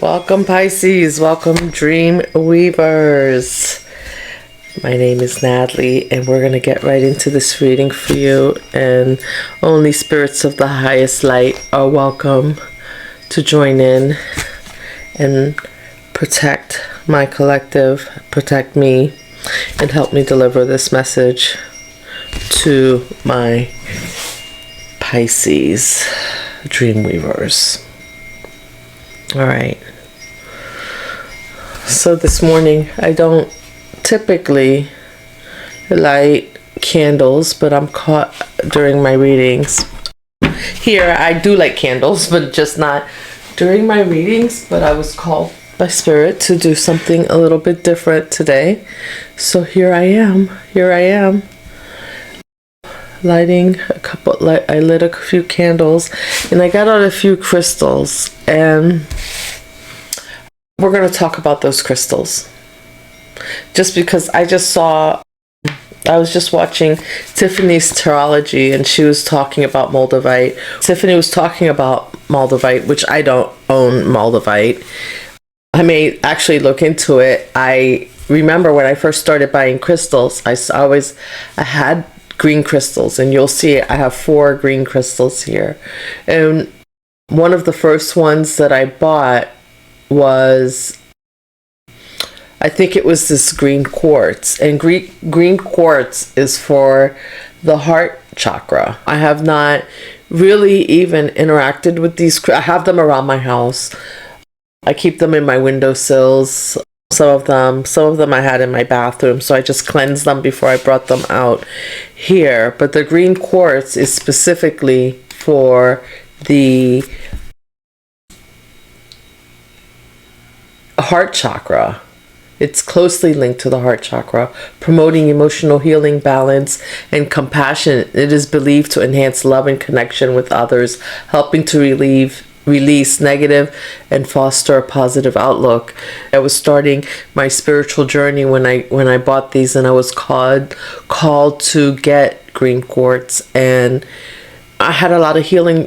Welcome, Pisces. Welcome, Dream Weavers. My name is Natalie, and we're going to get right into this reading for you. And only spirits of the highest light are welcome to join in and protect my collective, protect me, and help me deliver this message to my Pisces Dream Weavers. All right. So this morning, I don't typically light candles, but I'm caught during my readings. Here, I do light candles, but just not during my readings. But I was called by Spirit to do something a little bit different today. So here I am. Lighting a couple, I lit a few candles, and I got out a few crystals, and we're going to talk about those crystals. Just because I was just watching Tiffany's Tarology, and she was talking about Moldavite. Tiffany was talking about Moldavite, which I don't own Moldavite. I may actually look into it. I remember when I first started buying crystals, I had green crystals, and you'll see I have 4 green crystals here. And one of the first ones that I bought was, I think it was this green quartz, and green quartz is for the heart chakra. I have not really even interacted with these. I have them around my house. I keep them in my windowsills. Some of them I had in my bathroom, so I just cleansed them before I brought them out here. But the green quartz is specifically for the heart chakra. It's closely linked to the heart chakra, promoting emotional healing, balance, and compassion. It is believed to enhance love and connection with others, helping to release negative and foster a positive outlook. I was starting my spiritual journey when I bought these, and I was called to get green quartz, and I had a lot of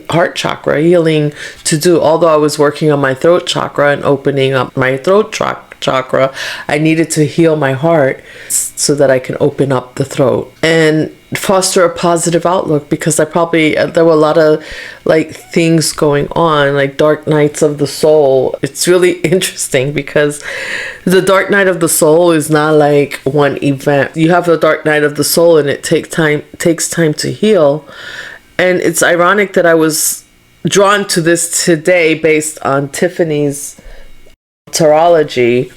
heart chakra healing to do. Although I was working on my throat chakra and opening up my throat chakra, I needed to heal my heart so that I can open up the throat and foster a positive outlook, because there were a lot of things going on, like dark nights of the soul. It's really interesting because the dark night of the soul is not like one event. You have the dark night of the soul, and it takes time to heal. And it's ironic that I was drawn to this today based on Tiffany's Tarology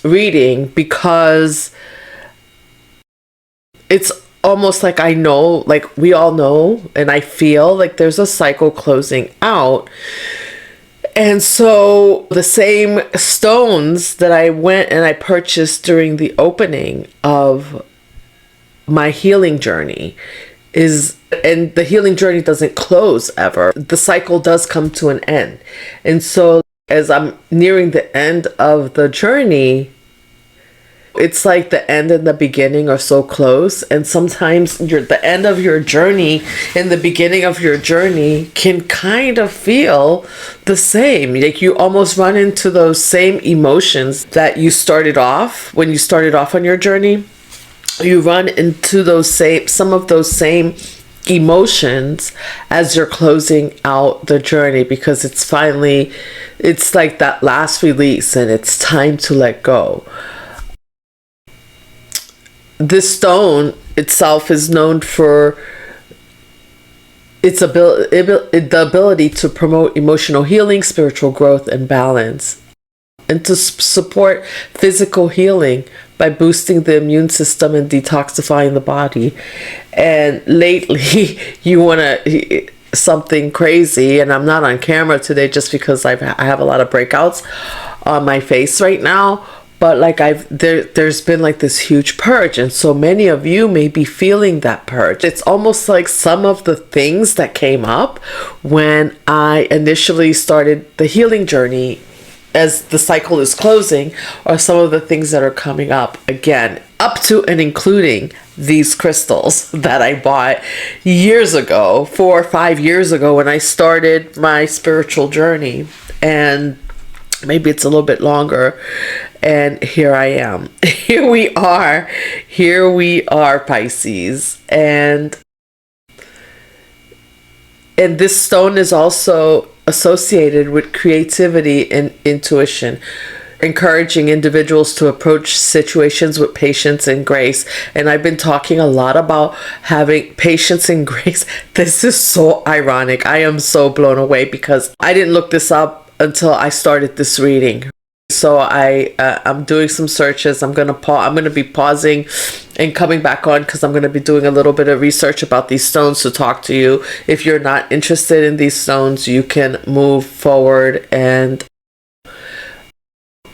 reading, because it's almost like I know, like we all know, and I feel like there's a cycle closing out. And so the same stones that I went and I purchased during the opening of my healing journey and the healing journey doesn't close ever. The cycle does come to an end. And so as I'm nearing the end of the journey, it's like the end and the beginning are so close. And sometimes the end of your journey and the beginning of your journey can kind of feel the same. Like you almost run into those same emotions that you started off when you started off on your journey. You run into some of those same emotions as you're closing out the journey, because it's like that last release, and it's time to let go. This stone itself is known for its the ability to promote emotional healing, spiritual growth, and balance, and to support physical healing by boosting the immune system and detoxifying the body. And lately, you want something crazy, and I'm not on camera today just because I have a lot of breakouts on my face right now. But there's been this huge purge, and so many of you may be feeling that purge. It's almost like some of the things that came up when I initially started the healing journey as the cycle is closing, are some of the things that are coming up again, up to and including these crystals that I bought years ago, 4 or 5 years ago, when I started my spiritual journey. And Maybe it's a little bit longer. And here I am. Here we are. Here we are, Pisces. And this stone is also associated with creativity and intuition, encouraging individuals to approach situations with patience and grace. And I've been talking a lot about having patience and grace. This is so ironic. I am so blown away because I didn't look this up until I started this reading. So I'm doing some searches. I'm gonna be pausing and coming back on because I'm gonna be doing a little bit of research about these stones to talk to you. If you're not interested in these stones, you can move forward, and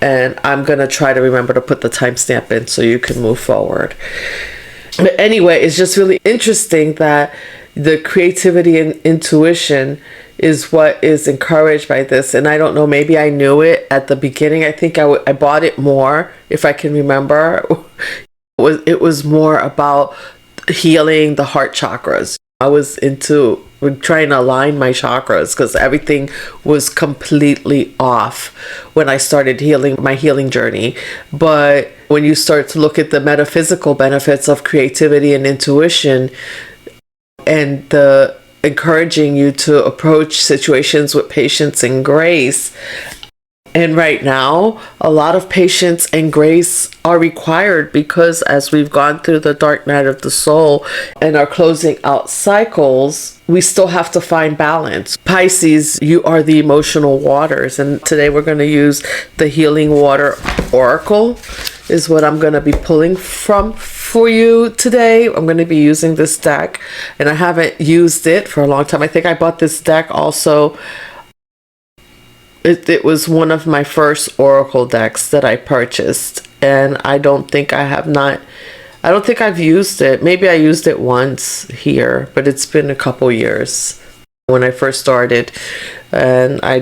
I'm gonna try to remember to put the timestamp in so you can move forward. But anyway, it's just really interesting that the creativity and intuition is what is encouraged by this. And I don't know, maybe I knew it at the beginning. I think I bought it more, if I can remember. It was more about healing the heart chakras. I was into trying to align my chakras because everything was completely off when I started my healing journey. But when you start to look at the metaphysical benefits of creativity and intuition, and the encouraging you to approach situations with patience and grace. And right now, a lot of patience and grace are required because as we've gone through the dark night of the soul and are closing out cycles, we still have to find balance. Pisces, you are the emotional waters. And today we're going to use the Healing Water Oracle is what I'm going to be pulling from for you today. I'm going to be using this deck, and I haven't used it for a long time. I think I bought this deck also. It was one of my first oracle decks that I purchased, and I don't think I've used it. Maybe I used it once here, but it's been a couple years when I first started, and I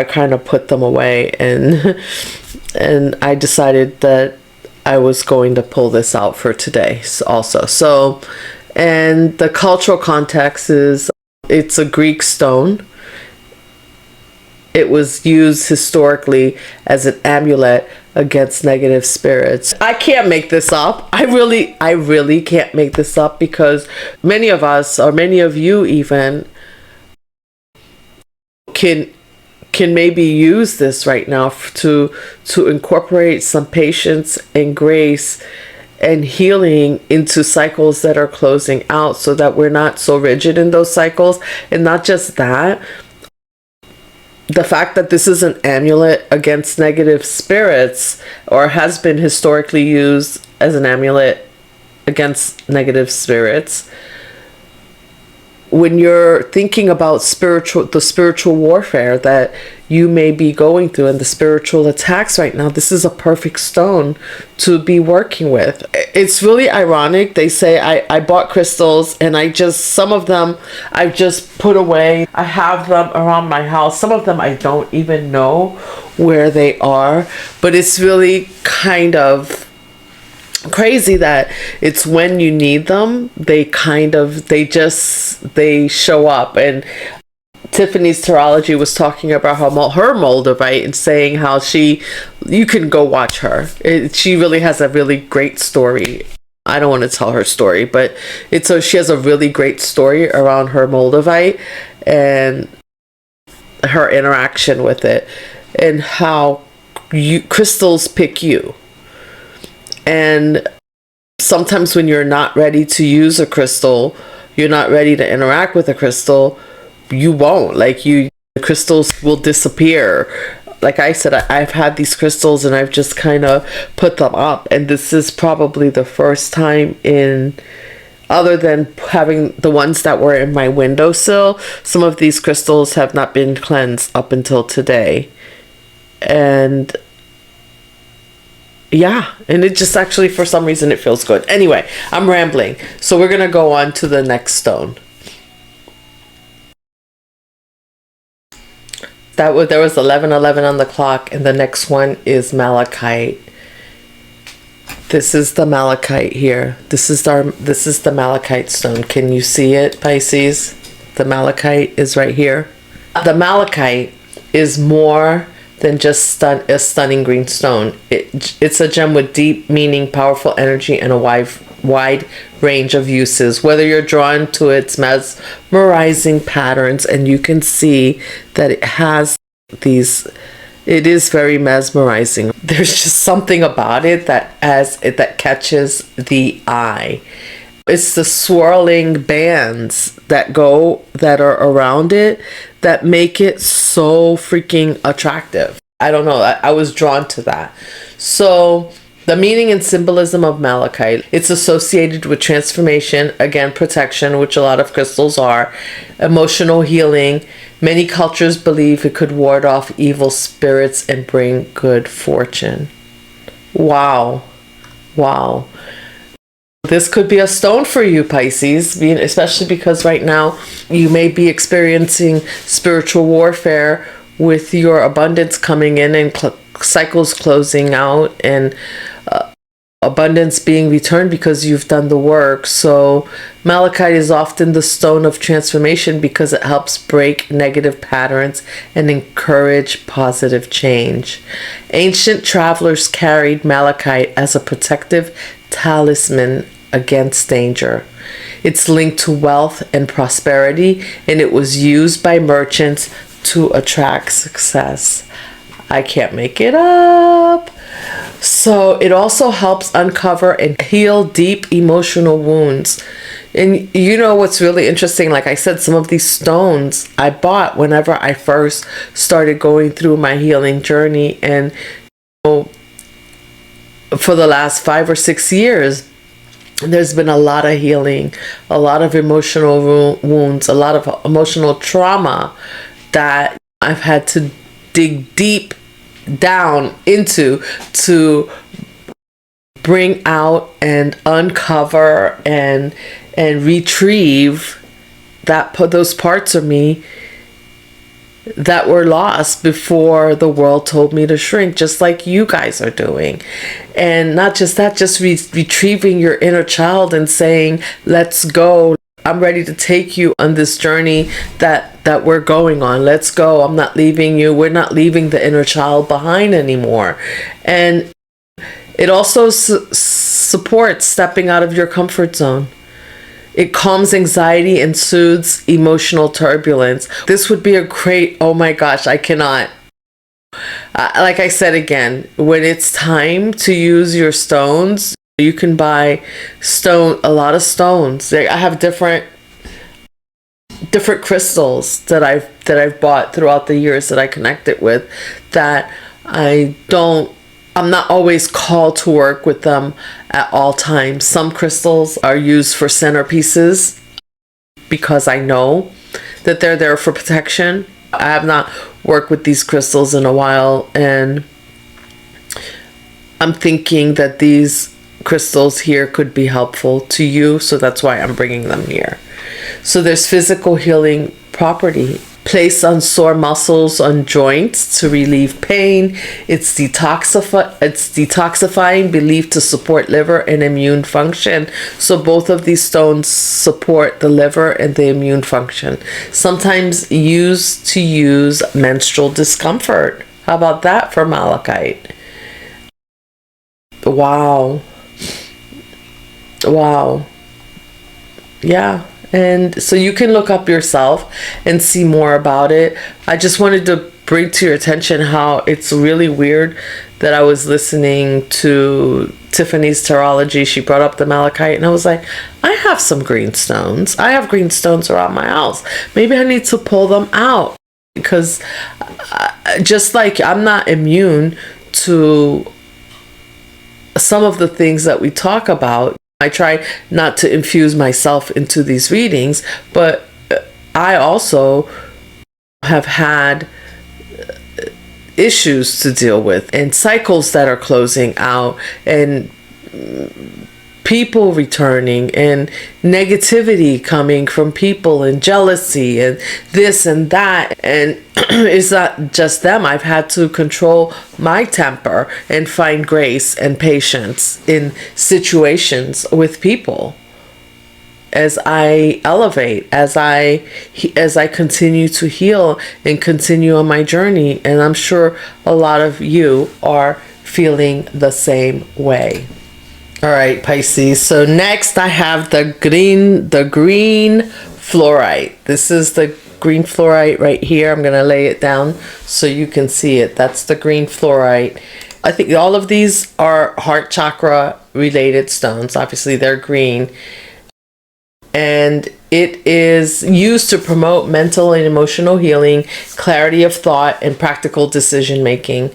kind of put them away, and I decided that I was going to pull this out for today also. So, and the cultural context is it's a Greek stone. It was used historically as an amulet against negative spirits. I can't make this up. I really can't make this up because many of us, or many of you even, can maybe use this right now to incorporate some patience and grace and healing into cycles that are closing out so that we're not so rigid in those cycles. And not just that, the fact that this is an amulet against negative spirits, or has been historically used as an amulet against negative spirits, when you're thinking about the spiritual warfare that you may be going through and the spiritual attacks right now, this is a perfect stone to be working with. It's really ironic. They say I bought crystals, and some of them I've just put away. I have them around my house. Some of them I don't even know where they are, but it's really kind of crazy that it's when you need them, they show up. And Tiffany's Tarology was talking about her Moldavite and saying how you can go watch her. She really has a really great story. I don't want to tell her story, but she has a really great story around her Moldavite and her interaction with it, and how crystals pick you. And sometimes when you're not ready to use a crystal, you're not ready to interact with a crystal, you won't. The crystals will disappear. Like I said, I've had these crystals and I've just kind of put them up. And this is probably the first time other than having the ones that were in my windowsill, some of these crystals have not been cleansed up until today. And yeah, and it just actually, for some reason, it feels good. Anyway, I'm rambling. So we're going to go on to the next stone. There was 11:11 on the clock, and the next one is malachite. This is the malachite here. This is the malachite stone. Can you see it, Pisces? The malachite is right here. The malachite is more than just a stunning green stone. It's a gem with deep meaning, powerful energy, and a wide range of uses. Whether you're drawn to its mesmerizing patterns, and you can see that it has these, it is very mesmerizing. There's just something about it that catches the eye. It's the swirling bands that are around it that make it so freaking attractive. I don't know. I was drawn to that. So the meaning and symbolism of malachite, it's associated with transformation, again, protection, which a lot of crystals are, emotional healing. Many cultures believe it could ward off evil spirits and bring good fortune. Wow. Wow. This could be a stone for you, Pisces, especially because right now you may be experiencing spiritual warfare with your abundance coming in and cycles closing out, and abundance being returned because you've done the work. So malachite is often the stone of transformation because it helps break negative patterns and encourage positive change. Ancient travelers carried malachite as a protective talisman against danger. It's linked to wealth and prosperity, and it was used by merchants to attract success. I can't make it up. So it also helps uncover and heal deep emotional wounds. And you know what's really interesting? Like I said, some of these stones I bought whenever I first started going through my healing journey. And for the last 5 or 6 years, there's been a lot of healing, a lot of emotional wounds, a lot of emotional trauma that I've had to dig deep down into to bring out and uncover and retrieve those parts of me that were lost before the world told me to shrink, just like you guys are doing. And not just that, just retrieving your inner child and saying, let's go. I'm ready to take you on this journey that we're going on. Let's go. I'm not leaving you. We're not leaving the inner child behind anymore. And it also supports stepping out of your comfort zone. It calms anxiety and soothes emotional turbulence. This would be a great, oh my gosh, I cannot. Like I said again, when it's time to use your stones, you can buy a lot of stones. I have different crystals that I've bought throughout the years that I connected with, that I'm not always called to work with them at all times. Some crystals are used for centerpieces because I know that they're there for protection. I have not worked with these crystals in a while, and I'm thinking that these crystals here could be helpful to you, so that's why I'm bringing them here. So there's physical healing property. Place on sore muscles, on joints to relieve pain. It's detoxifying, believed to support liver and immune function. So both of these stones support the liver and the immune function. Sometimes used to use menstrual discomfort. How about that for malachite? Wow. Yeah. And so you can look up yourself and see more about it. I just wanted to bring to your attention how it's really weird that I was listening to Tiffany's Tarology. She brought up the malachite, and I was like, I have some green stones. I have green stones around my house. Maybe I need to pull them out, because just like I'm not immune to some of the things that we talk about. I try not to infuse myself into these readings, but I also have had issues to deal with, and cycles that are closing out, and people returning, and negativity coming from people, and jealousy, and this and that. And it's not just them. I've had to control my temper and find grace and patience in situations with people. as I elevate, as I continue to heal and continue on my journey. And I'm sure a lot of you are feeling the same way. All right, Pisces. So next I have the green fluorite. This is the green fluorite right here. I'm going to lay it down so you can see it. That's the green fluorite. I think all of these are heart chakra related stones. Obviously they're green. And it is used to promote mental and emotional healing, clarity of thought, and practical decision making.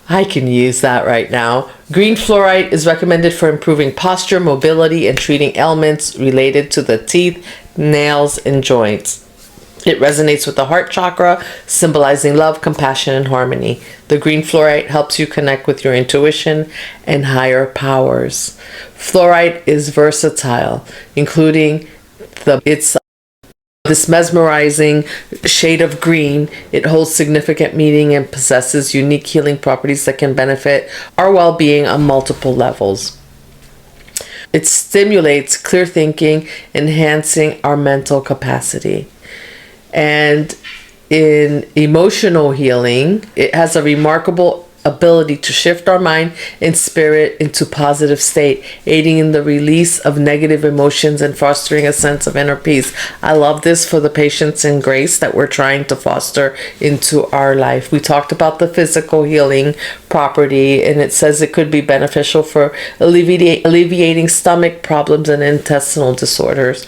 I can use that right now. Green fluorite is recommended for improving posture, mobility, and treating ailments related to the teeth, nails, and joints. It resonates with the heart chakra, symbolizing love, compassion, and harmony. The green fluorite helps you connect with your intuition and higher powers. Fluorite is versatile, including this mesmerizing shade of green. It holds significant meaning and possesses unique healing properties that can benefit our well-being on multiple levels. It stimulates clear thinking, enhancing our mental capacity. And in emotional healing, it has a remarkable ability to shift our mind and spirit into positive state, aiding in the release of negative emotions and fostering a sense of inner peace. I love this for the patience and grace that we're trying to foster into our life. We talked about the physical healing property, and it says it could be beneficial for alleviating stomach problems and intestinal disorders.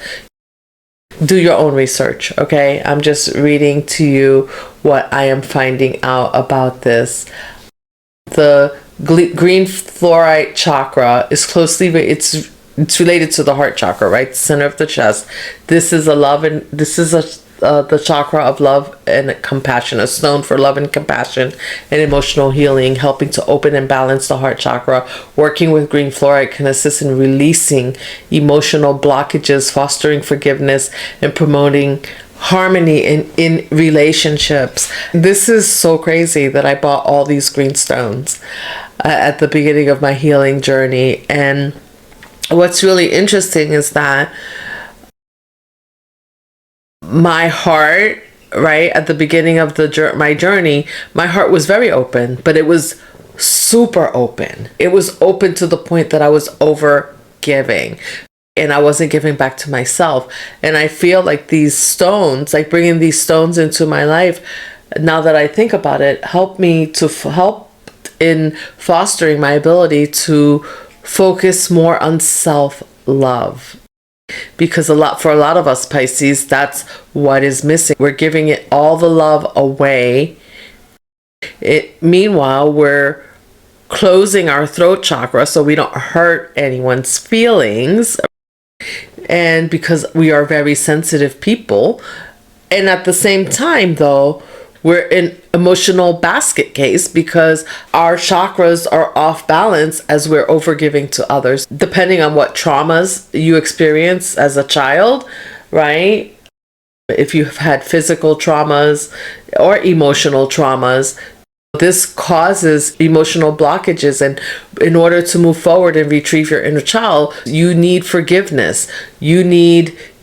Do your own research, okay? I'm just reading to you what I am finding out about this. The green fluorite chakra is it's related to the heart chakra, right? Center of the chest. This is the chakra of love and compassion, a stone for love and compassion and emotional healing, helping to open and balance the heart chakra. Working with green fluorite can assist in releasing emotional blockages, fostering forgiveness, and promoting harmony in relationships. This is so crazy that I bought all these green stones at the beginning of my healing journey. And what's really interesting is that my heart, right at the beginning of my journey, my heart was very open, but it was super open. It was open to the point that I was over giving, and I wasn't giving back to myself. And I feel like these stones, like bringing these stones into my life, now that I think about it, help in fostering my ability to focus more on self-love. Because for a lot of us Pisces, that's what is missing. We're giving it all the love away. Meanwhile, we're closing our throat chakra so we don't hurt anyone's feelings. And because we are very sensitive people. And at the same time, though, we're in emotional basket case because our chakras are off balance as we're overgiving to others. Depending on what traumas you experience as a child, right? If you've had physical traumas or emotional traumas, this causes emotional blockages, and in order to move forward and retrieve your inner child, you need forgiveness. You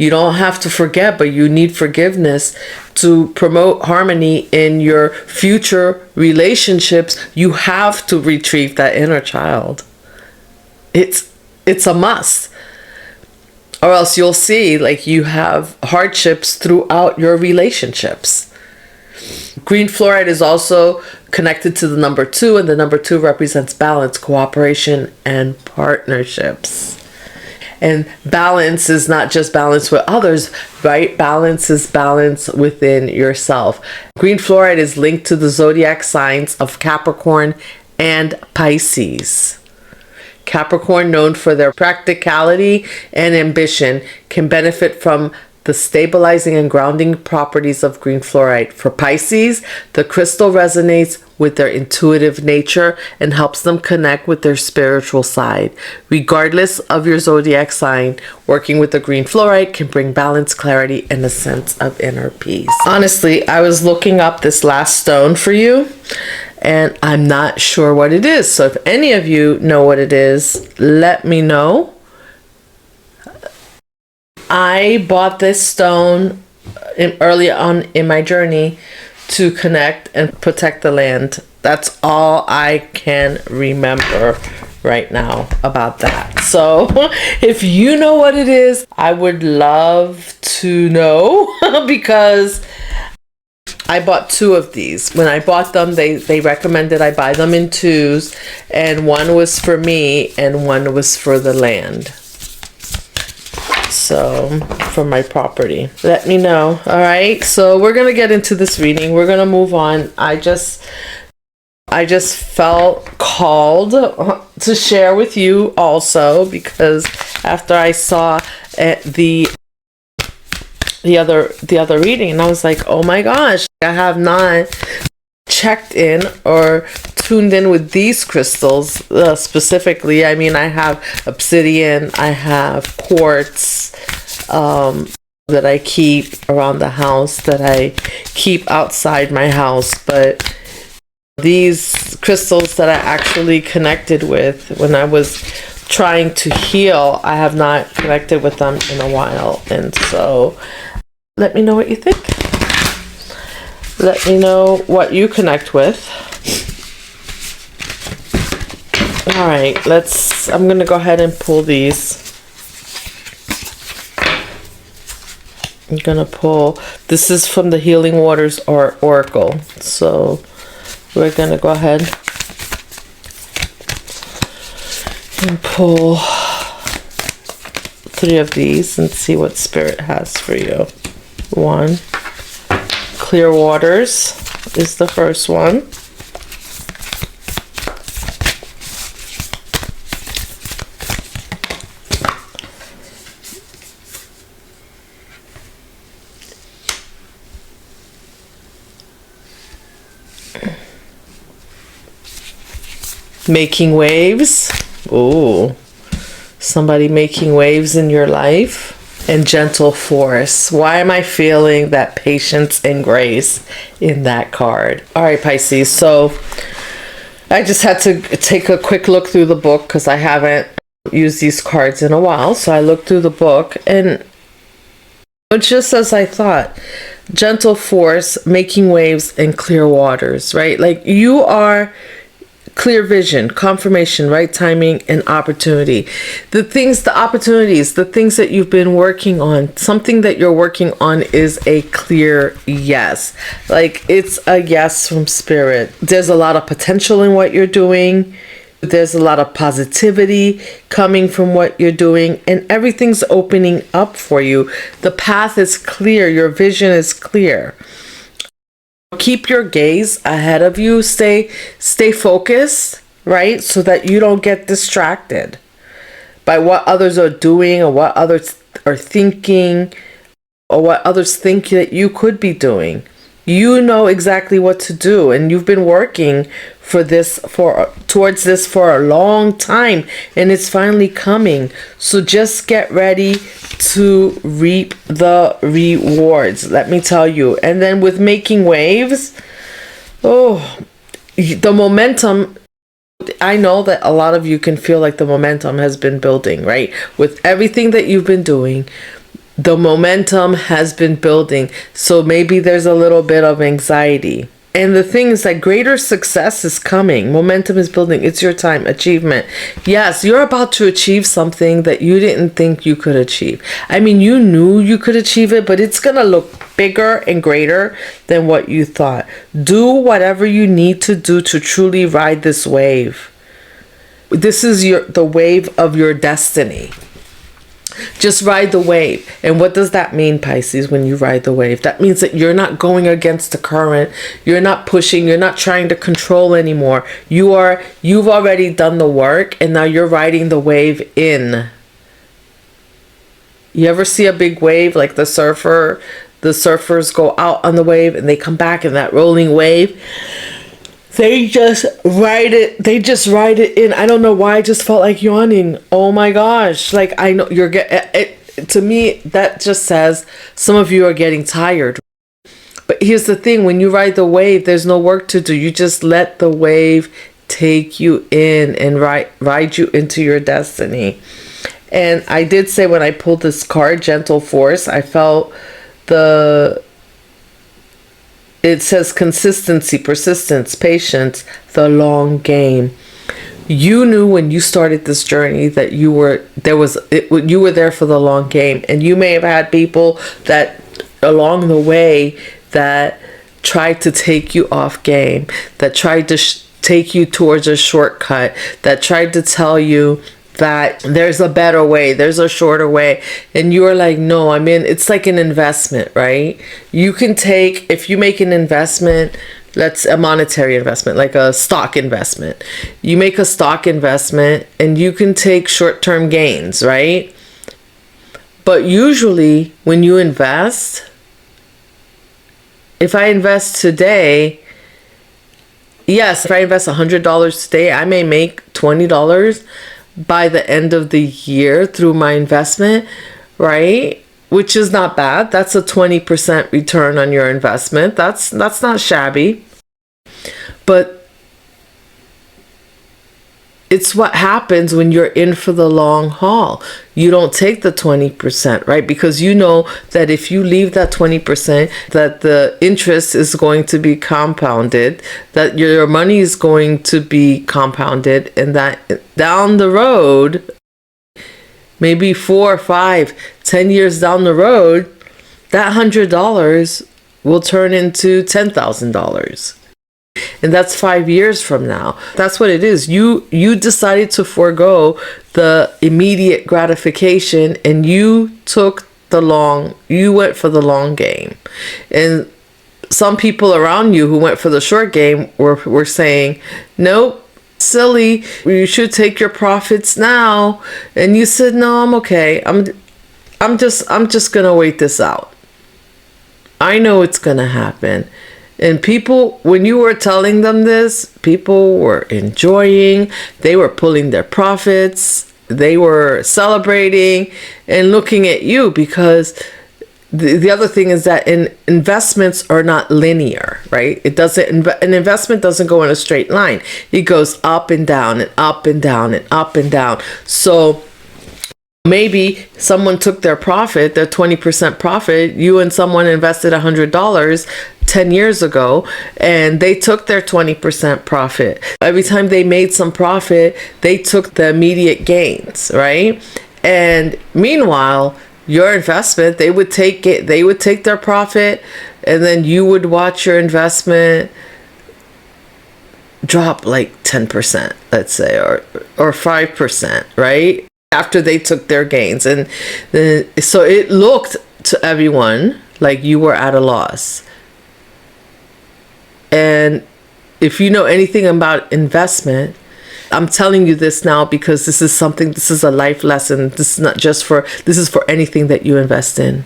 don't have to forget, but you need forgiveness to promote harmony in your future relationships. You have to retrieve that inner child. It's a must. Or else you'll see like you have hardships throughout your relationships. Green fluorite is also connected to the number 2, and the number 2 represents balance, cooperation, and partnerships. And balance is not just balance with others, right? Balance is balance within yourself. Green fluorite is linked to the zodiac signs of Capricorn and Pisces. Capricorn, known for their practicality and ambition, can benefit from the stabilizing and grounding properties of green fluorite. For Pisces, the crystal resonates with their intuitive nature and helps them connect with their spiritual side. Regardless of your zodiac sign, working with the green fluorite can bring balance, clarity, and a sense of inner peace. Honestly, I was looking up this last stone for you, and I'm not sure what it is. So if any of you know what it is, let me know. I bought this stone early on in my journey to connect and protect the land. That's all I can remember right now about that. So if you know what it is, I would love to know because I bought 2 of these. When I bought them, they recommended I buy them in 2s, and one was for me and one was for the land. So for my property. Let me know. All right. So we're going to get into this reading. We're going to move on. I just felt called to share with you also, because after I saw the other reading, and I was like, oh my gosh, I have not checked in or tuned in with these crystals specifically. I mean, I have obsidian, I have quartz that I keep around the house, that I keep outside my house, but these crystals that I actually connected with when I was trying to heal, I have not connected with them in a while. And so let me know what you think. Let me know what you connect with. All right, I'm going to go ahead and pull these. I'm going to pull, this is from the Healing Waters Oracle. So we're going to go ahead and pull 3 of these and see what Spirit has for you. 1. Clear Waters is the first one. Making waves. Ooh, somebody making waves in your life. And gentle force. Why am I feeling that patience and grace in that card? All right, Pisces. So I just had to take a quick look through the book because I haven't used these cards in a while. So I looked through the book and it's just as I thought. Gentle force, making waves, and clear waters, right? Like you are clear vision, confirmation, right timing, and opportunity. The opportunities, the things that you've been working on, something that you're working on is a clear yes. Like it's a yes from Spirit. There's a lot of potential in what you're doing. There's a lot of positivity coming from what you're doing, and everything's opening up for you. The path is clear. Your vision is clear. Keep your gaze ahead of you. Stay focused, right? So that you don't get distracted by what others are doing or what others are thinking or what others think that you could be doing. You know exactly what to do, and you've been working towards this for a long time, and it's finally coming. So just get ready to reap the rewards, let me tell you. And then with making waves, the momentum, I know that a lot of you can feel like the momentum has been building, right? With everything that you've been doing, the momentum has been building. So maybe there's a little bit of anxiety. And the thing is that greater success is coming. Momentum is building. It's your time. Achievement. Yes, you're about to achieve something that you didn't think you could achieve. I mean, you knew you could achieve it, but it's going to look bigger and greater than what you thought. Do whatever you need to do to truly ride this wave. This is the wave of your destiny. Just ride the wave. And what does that mean, Pisces, when you ride the wave? That means that you're not going against the current. You're not pushing. You're not trying to control anymore. You've already done the work, and now you're riding the wave in. You ever see a big wave like the surfers go out on the wave and they come back in that rolling wave? They just ride it in. I don't know why I just felt like yawning. Oh my gosh. Like I know you're to me, that just says some of you are getting tired. But here's the thing. When you ride the wave, there's no work to do. You just let the wave take you in and ride you into your destiny. And I did say when I pulled this card, Gentle Force, I felt it says consistency, persistence, patience, the long game. You knew when you started this journey that you were there for the long game, and you may have had people that along the way that tried to take you off game, that tried to take you towards a shortcut, that tried to tell you that there's a better way, there's a shorter way, and you're like, no. I mean, it's like an investment, right? You can take, if you make an investment, that's a monetary investment, like a stock investment. You make a stock investment and you can take short-term gains, right? But usually when you invest, if I invest today, yes, if I invest $100 today, I may make $20 by the end of the year through my investment, right? Which is not bad. That's a 20% return on your investment. That's not shabby. But it's what happens when you're in for the long haul. You don't take the 20%, right? Because you know that if you leave that 20%, that the interest is going to be compounded, that your money is going to be compounded, and that down the road, maybe 4, 5, 10 years down the road, that $100 will turn into $10,000. And that's 5 years from now. That's what it is. You decided to forego the immediate gratification, and you went for the long game. And some people around you who went for the short game were saying, nope, silly, you should take your profits now. And you said, no, I'm okay. I'm just gonna wait this out. I know it's gonna happen. And people, when you were telling them this, people were enjoying, they were pulling their profits, they were celebrating and looking at you, because the other thing is that investments are not linear, right? An investment doesn't go in a straight line. It goes up and down and up and down and up and down. So maybe someone took their profit, their 20% profit, you and someone invested $100 10 years ago, and they took their 20% profit. Every time they made some profit, they took the immediate gains, right? And meanwhile, your investment, they would take their profit, and then you would watch your investment drop like 10%, let's say, or 5%, right? After they took their gains. And so it looked to everyone like you were at a loss. And if you know anything about investment, I'm telling you this now because this is a life lesson. This is for anything that you invest in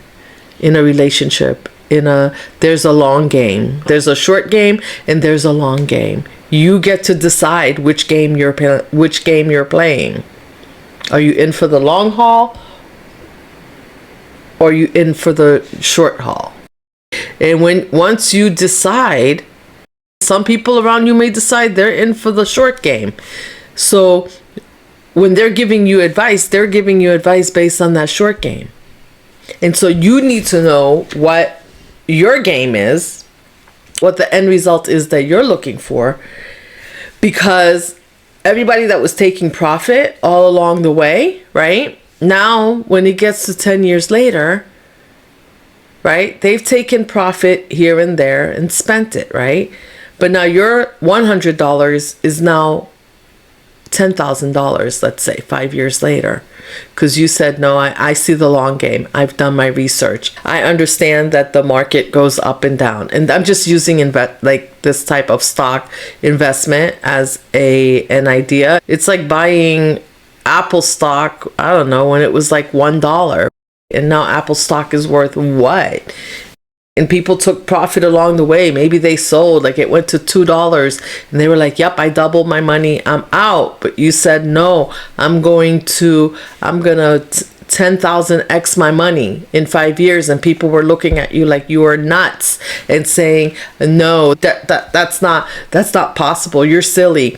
a relationship, there's a long game. There's a short game and there's a long game. You get to decide which game you're playing. Are you in for the long haul, or are you in for the short haul? And once you decide, some people around you may decide they're in for the short game. So when they're giving you advice, they're giving you advice based on that short game. And so you need to know what your game is, what the end result is that you're looking for, because everybody that was taking profit all along the way, right? Now, when it gets to 10 years later, right? They've taken profit here and there and spent it, right? But now your $100 is now $10,000, let's say, 5 years later. Because you said, no, I see the long game. I've done my research. I understand that the market goes up and down. And I'm just using like this type of stock investment as an idea. It's like buying Apple stock, I don't know, when it was like $1. And now Apple stock is worth what? And people took profit along the way. Maybe they sold, like it went to $2 and they were like, yep, I doubled my money, I'm out. But you said, no, I'm gonna 10,000x my money in 5 years. And people were looking at you like you were nuts and saying, no, that's not possible. You're silly.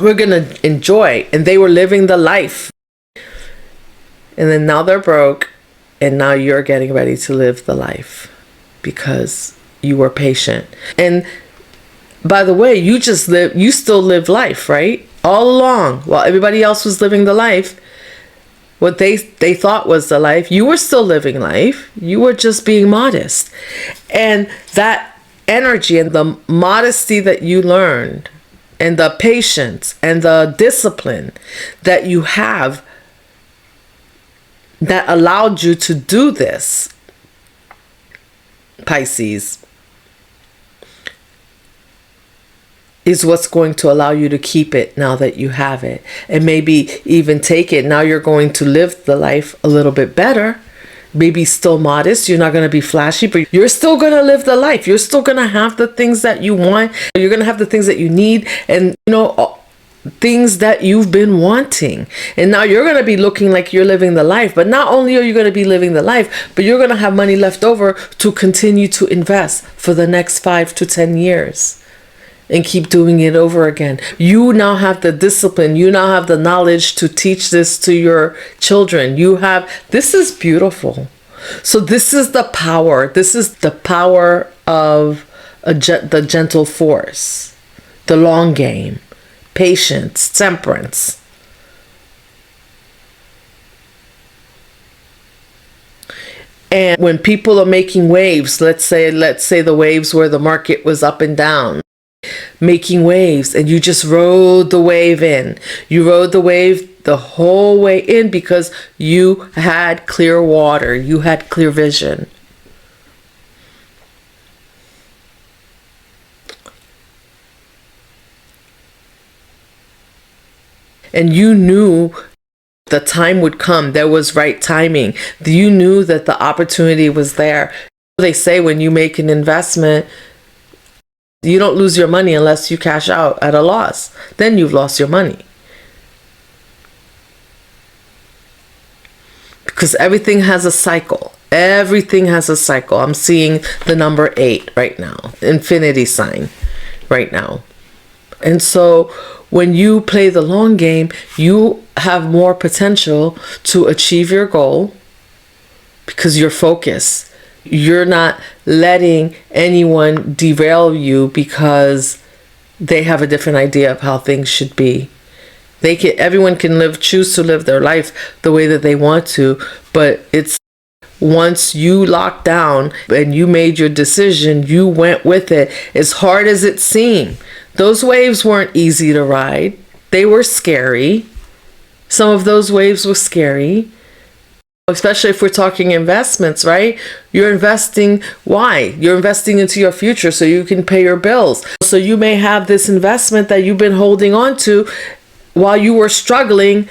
We're gonna enjoy. And they were living the life. And then now they're broke, and now you're getting ready to live the life because you were patient. And by the way, you still live life, right? All along, while everybody else was living the life, what they thought was the life, you were still living life. You were just being modest. And that energy and the modesty that you learned, and the patience and the discipline that you have, that allowed you to do this, Pisces, is what's going to allow you to keep it now that you have it, and maybe even take it. Now you're going to live the life a little bit better, maybe still modest. You're not going to be flashy, but you're still going to live the life. You're still going to have the things that you want. You're going to have the things that you need, and things that you've been wanting. And now you're going to be looking like you're living the life. But not only are you going to be living the life, but you're going to have money left over to continue to invest for the next 5 to 10 years and keep doing it over again. You now have the discipline. You now have the knowledge to teach this to your children. This is beautiful. So this is the power. This is the power of the gentle force, the long game. Patience, temperance. And when people are making waves, let's say the waves where the market was up and down, making waves, and you just rode the wave in. You rode the wave the whole way in because you had clear water, you had clear vision. And you knew the time would come. There was right timing. You knew that the opportunity was there. They say when you make an investment, you don't lose your money unless you cash out at a loss. Then you've lost your money. Because everything has a cycle. Everything has a cycle. I'm seeing the number 8 right now. Infinity sign right now. And so when you play the long game, you have more potential to achieve your goal because you're focused. You're not letting anyone derail you because they have a different idea of how things should be. Everyone can choose to live their life the way that they want to, but it's once you locked down and you made your decision, you went with it as hard as it seemed. Those waves weren't easy to ride. They were scary. Some of those waves were scary, especially if we're talking investments, right? You're investing. Why? You're investing into your future so you can pay your bills. So you may have this investment that you've been holding on to while you were struggling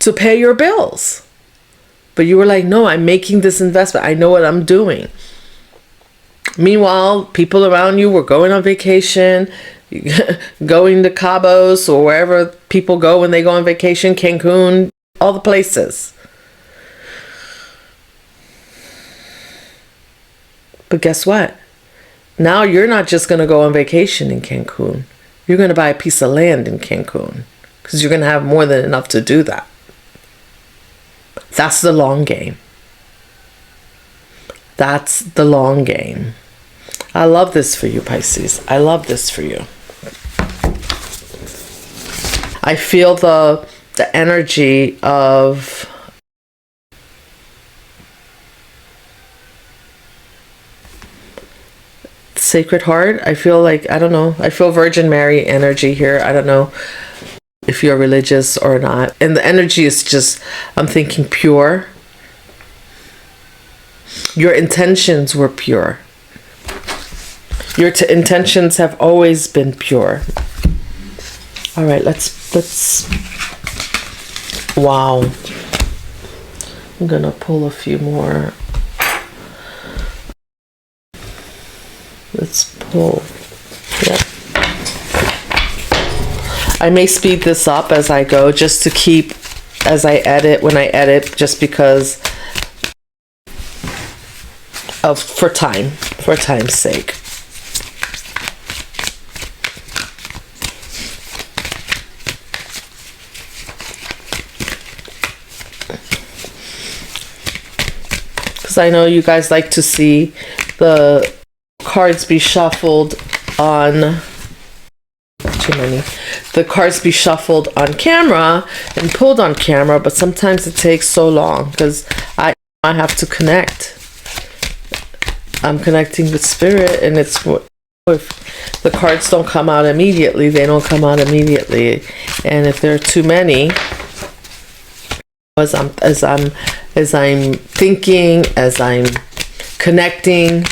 to pay your bills. But you were like, no, I'm making this investment. I know what I'm doing. Meanwhile, people around you were going on vacation, going to Cabos or wherever people go when they go on vacation, Cancun, all the places. But guess what? Now you're not just going to go on vacation in Cancun. You're going to buy a piece of land in Cancun because you're going to have more than enough to do that. That's the long game. That's the long game. I love this for you, Pisces. I love this for you. I feel the energy of Sacred Heart. I feel like, I don't know, I feel Virgin Mary energy here. I don't know if you're religious or not. And the energy is just, I'm thinking pure. Your intentions were pure. Your intentions have always been pure. All right, let's, wow. I'm gonna pull a few more. Let's pull, yeah. I may speed this up as I go just to keep, as I edit, when I edit, just because for time's sake. I know you guys like to see the cards be shuffled on the cards be shuffled on camera and pulled on camera, but sometimes it takes so long because I have to connect. I'm connecting with spirit, and it's if the cards don't come out immediately, they don't come out immediately. And if there are too many, as I'm thinking, as I'm connecting,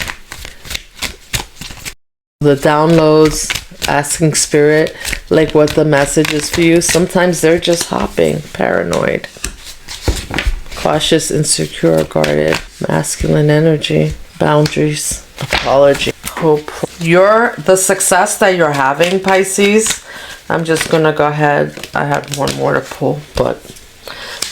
the downloads, asking spirit like what the message is for you, sometimes they're just hopping. Paranoid, cautious, insecure, guarded, masculine energy, boundaries, apology, hope. The success that you're having, Pisces, I'm just gonna go ahead, I have one more to pull, but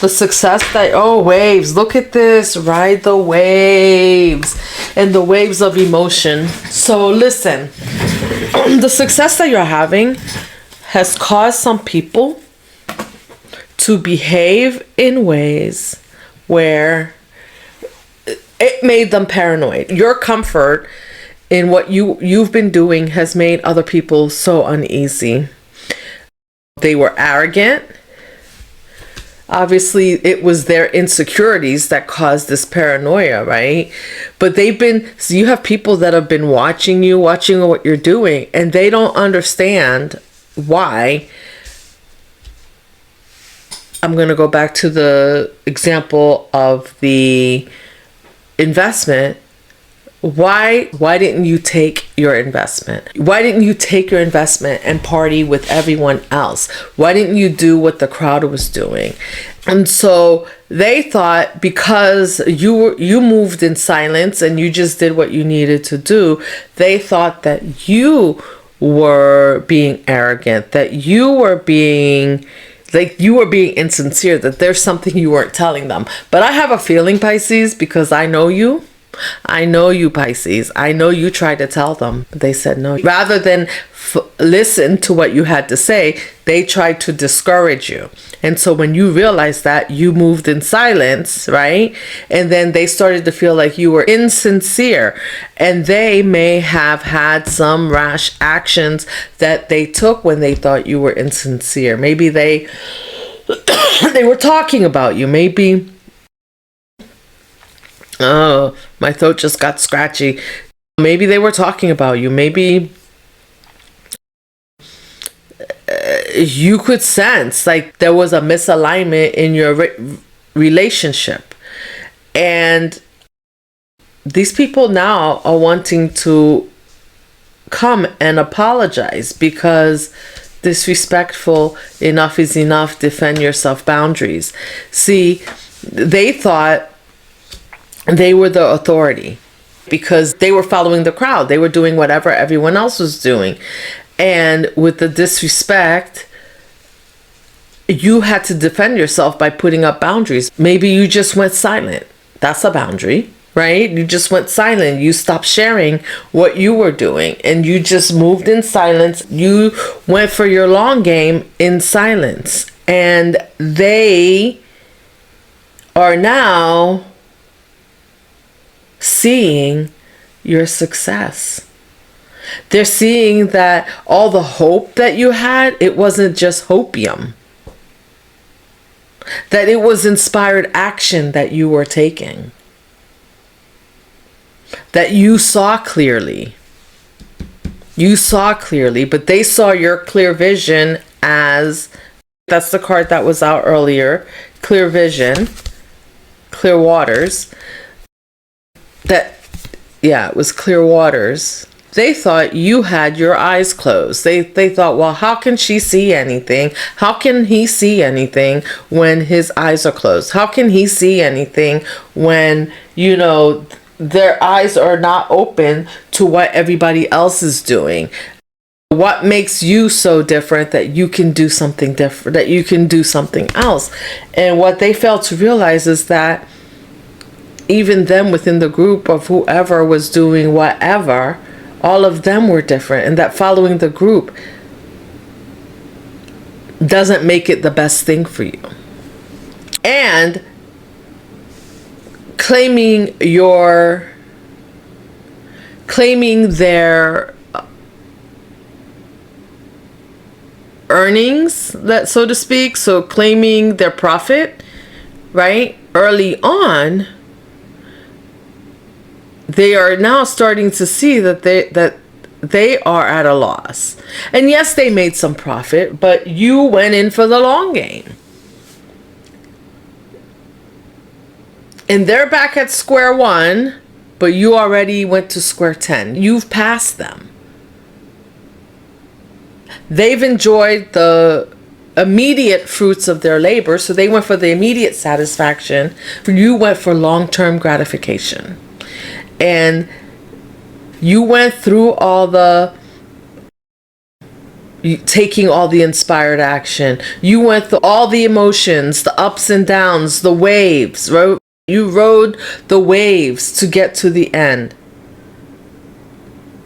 the success that, oh, waves, look at this, ride the waves, and the waves of emotion. So listen, the success that you're having has caused some people to behave in ways where it made them paranoid. Your comfort in what you've been doing has made other people so uneasy. They were arrogant. Obviously, it was their insecurities that caused this paranoia, right? But so you have people that have been watching what you're doing, and they don't understand why. I'm going to go back to the example of the investment. Why didn't you take your investment? Why didn't you take your investment and party with everyone else? Why didn't you do what the crowd was doing? And so they thought because you moved in silence and you just did what you needed to do, they thought that you were being arrogant, that you were being insincere, that there's something you weren't telling them. But I have a feeling, Pisces, because I know you, Pisces. I know you tried to tell them, but they said no. Rather than listen to what you had to say, they tried to discourage you. And so when you realized that, you moved in silence, right? And then they started to feel like you were insincere, and they may have had some rash actions that they took when they thought you were insincere. Maybe they were talking about you. Maybe, oh, my throat just got scratchy. Maybe they were talking about you. Maybe you could sense like there was a misalignment in your relationship. And these people now are wanting to come and apologize because disrespectful, enough is enough, defend yourself, boundaries. See, they thought they were the authority because they were following the crowd. They were doing whatever everyone else was doing. And with the disrespect, you had to defend yourself by putting up boundaries. Maybe you just went silent. That's a boundary, right? You just went silent. You stopped sharing what you were doing and you just moved in silence. You went for your long game in silence. And they are now seeing your success. They're seeing that all the hope that you had, it wasn't just hopium. That it was inspired action that you were taking. That you saw clearly. You saw clearly, but they saw your clear vision as, that's the card that was out earlier, clear vision, clear waters. It was clear waters. They thought you had your eyes closed. They thought, well, how can she see anything? How can he see anything when his eyes are closed? How can he see anything when, their eyes are not open to what everybody else is doing? What makes you so different that you can do something different, that you can do something else? And what they failed to realize is that even them within the group of whoever was doing whatever, all of them were different, and that following the group doesn't make it the best thing for you. And claiming their earnings, that so to speak, so claiming their profit, right? Early on, they are now starting to see that they are at a loss. And yes, they made some profit, but you went in for the long game. And they're back at square one, but you already went to square 10. You've passed them. They've enjoyed the immediate fruits of their labor, so they went for the immediate satisfaction. You went for long-term gratification. And you went through all the taking all the inspired action. You went through all the emotions, the ups and downs, the waves, right? You rode the waves to get to the end.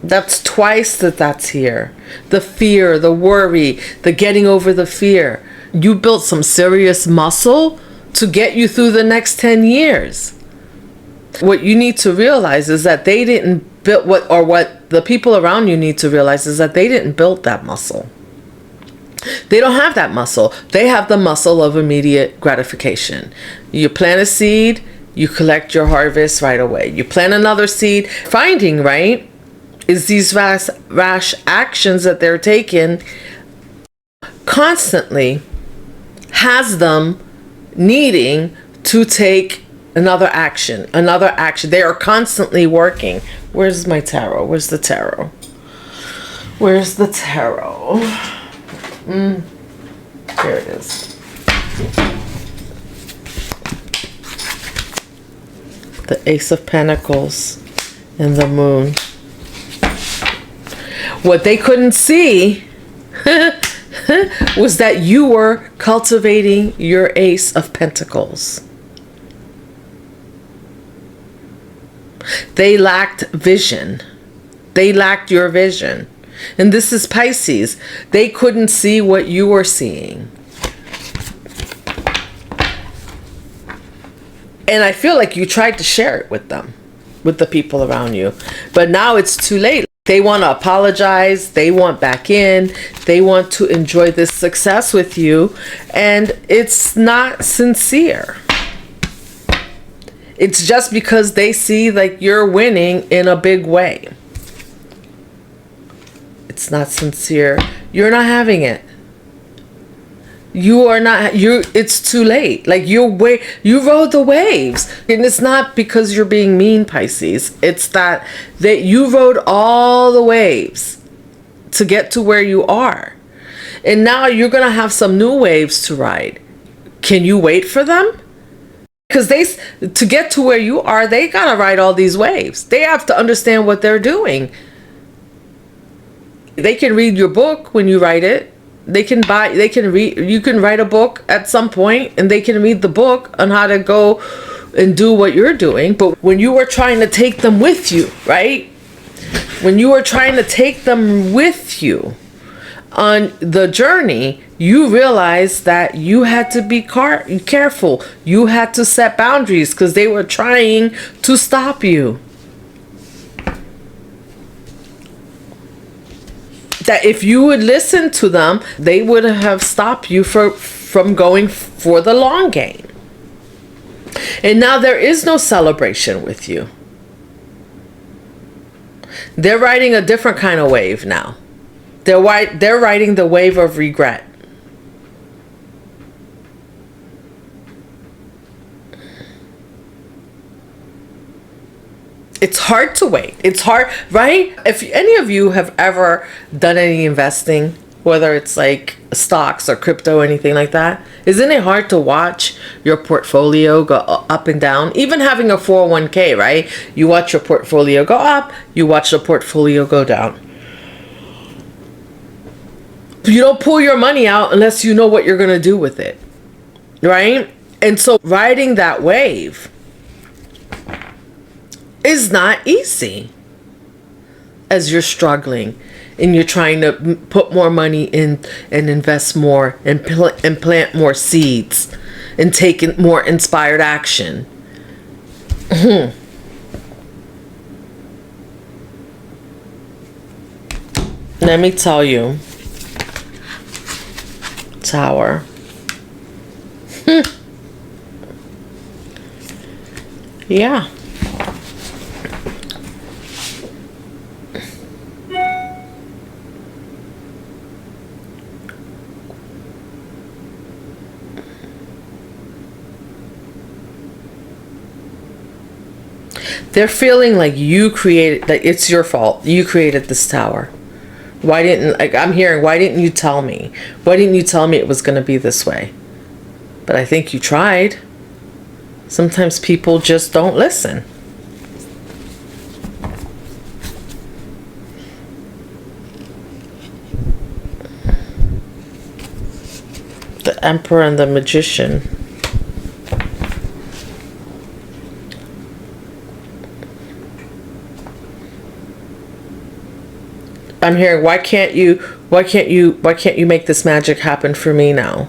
That's twice that's here. The fear, the worry, the getting over the fear. You built some serious muscle to get you through the next 10 years. What you need to realize is that they didn't build what the people around you need to realize is that they didn't build that muscle. They don't have that muscle. They have the muscle of immediate gratification. You plant a seed, you collect your harvest right away. You plant another seed. Finding, right, is these rash actions that they're taking constantly has them needing to take another action. They are constantly working. Where's my tarot? Where's the tarot? Here it is. The Ace of Pentacles and the Moon. What they couldn't see was that you were cultivating your Ace of Pentacles. They lacked vision. They lacked your vision. And this is Pisces. They couldn't see what you were seeing. And I feel like you tried to share it with them, with the people around you. But now it's too late. They want to apologize. They want back in. They want to enjoy this success with you. And it's not sincere. It's just because they see like you're winning in a big way. It's not sincere. You're not having it. You are not. It's too late. Like you rode the waves, and it's not because you're being mean, Pisces. It's that you rode all the waves to get to where you are, and now you're gonna have some new waves to ride. Can you wait for them? Because to get to where you are, they gotta ride all these waves. They have to understand what they're doing. They can read your book when you write it. You can write a book at some point and they can read the book on how to go and do what you're doing. But when you were trying to take them with you, right? When you were trying to take them with you on the journey, you realized that you had to be careful. You had to set boundaries because they were trying to stop you. That if you would listen to them, they would have stopped you from going for the long game. And now there is no celebration with you. They're riding a different kind of wave now. They're riding the wave of regret. It's hard to wait. It's hard, right? If any of you have ever done any investing, whether it's like stocks or crypto or anything like that, isn't it hard to watch your portfolio go up and down? Even having a 401k, right? You watch your portfolio go up, you watch the portfolio go down. You don't pull your money out unless you know what you're going to do with it, right? And so riding that wave is not easy as you're struggling and you're trying to put more money in and invest more and plant more seeds and take more inspired action. Let me tell you. Tower. Yeah. They're feeling like you created, that it's your fault. You created this tower. Why didn't, like, I'm hearing, why didn't you tell me? Why didn't you tell me it was going to be this way? But I think you tried. Sometimes people just don't listen. The Emperor and the Magician. I'm hearing, why can't you make this magic happen for me now?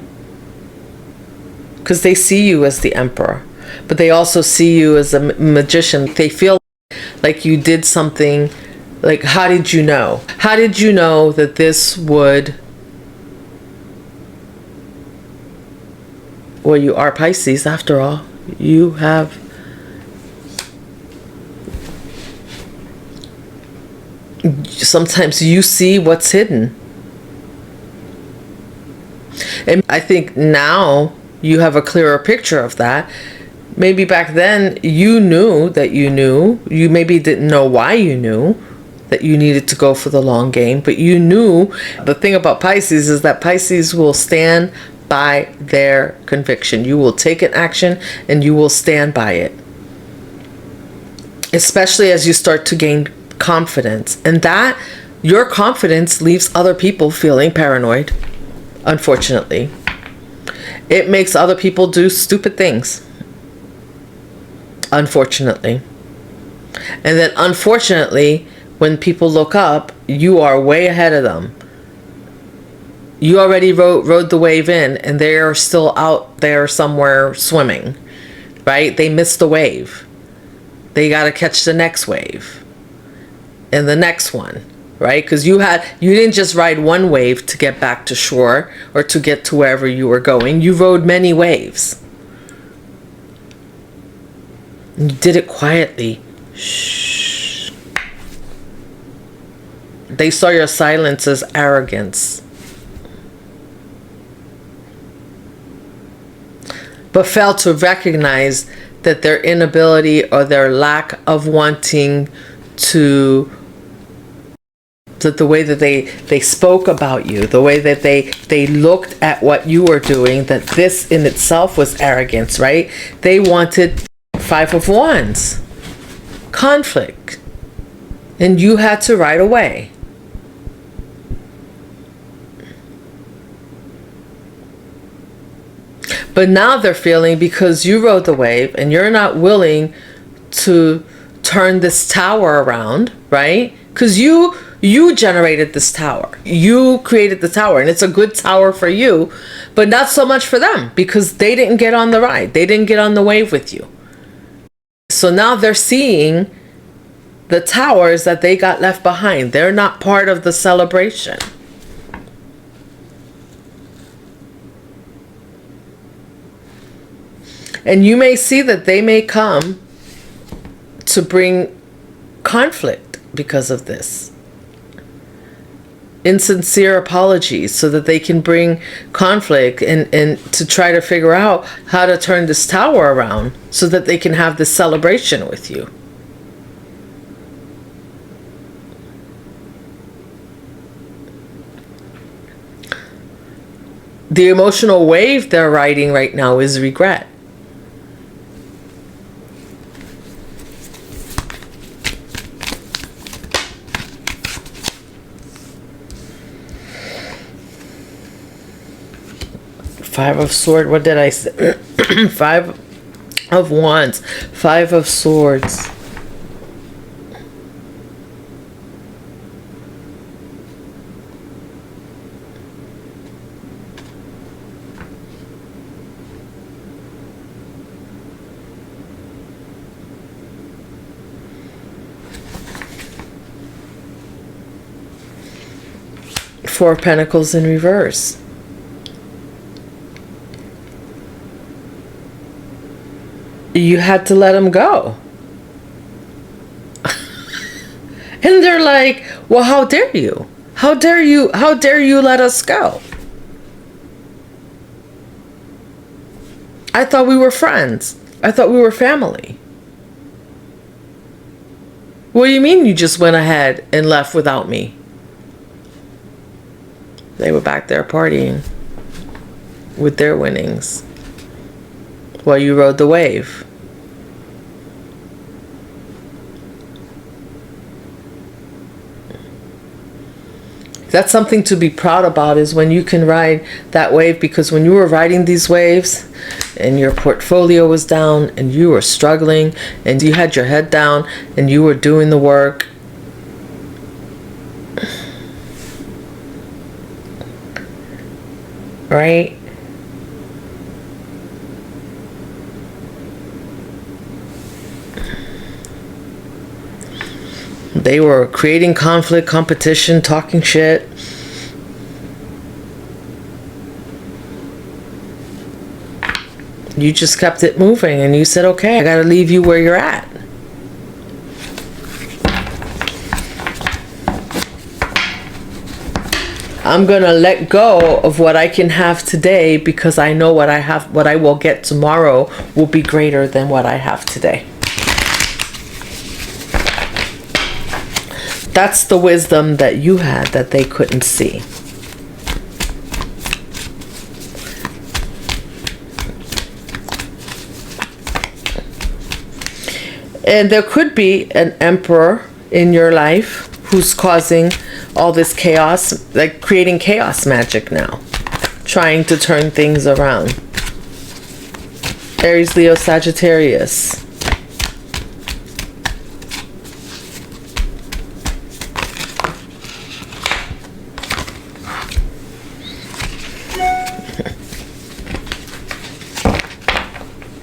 Because they see you as the Emperor, but they also see you as a magician. They feel like you did something. Like, how did you know? How did you know that this would? Well, you are Pisces after all. You have. Sometimes you see what's hidden. And I think now you have a clearer picture of that. Maybe back then you knew that you knew. You maybe didn't know why you knew that you needed to go for the long game, but you knew. The thing about Pisces is that Pisces will stand by their conviction. You will take an action and you will stand by it. Especially as you start to gain confidence. And that, your confidence leaves other people feeling paranoid. Unfortunately. It makes other people do stupid things. Unfortunately. And then unfortunately, when people look up, you are way ahead of them. You already rode the wave in and they're still out there somewhere swimming. Right? They missed the wave. They got to catch the next wave. And the next one, right? Because you didn't just ride one wave to get back to shore or to get to wherever you were going. You rode many waves. And you did it quietly. Shh. They saw your silence as arrogance. But failed to recognize that their inability or their lack of wanting to, that the way that they spoke about you, the way that they looked at what you were doing, that this in itself was arrogance, right? They wanted 5 of Wands, conflict, and you had to ride away. But now they're feeling, because you rode the wave and you're not willing to turn this tower around, right? Because you generated this tower. You created the tower, and it's a good tower for you, but not so much for them, because they didn't get on the ride. They didn't get on the wave with you. So now they're seeing the towers that they got left behind. They're not part of the celebration. And you may see that they may come to bring conflict because of this. Insincere apologies, so that they can bring conflict and to try to figure out how to turn this tower around so that they can have this celebration with you. The emotional wave they're riding right now is regret. Five of Swords. What did I say? 5 of Wands. 5 of Swords. Four of Pentacles in reverse. You had to let him go. And they're like, well, how dare you? How dare you? How dare you let us go? I thought we were friends. I thought we were family. What do you mean you just went ahead and left without me? They were back there partying with their winnings while you rode the wave. That's something to be proud about, is when you can ride that wave, because when you were riding these waves and your portfolio was down and you were struggling and you had your head down and you were doing the work, right? They were creating conflict, competition, talking shit. You just kept it moving and you said, okay, I gotta leave you where you're at. I'm gonna let go of what I can have today, because I know what I will get tomorrow will be greater than what I have today. That's the wisdom that you had that they couldn't see. And there could be an emperor in your life who's causing all this chaos, like creating chaos magic now, trying to turn things around. Aries, Leo, Sagittarius.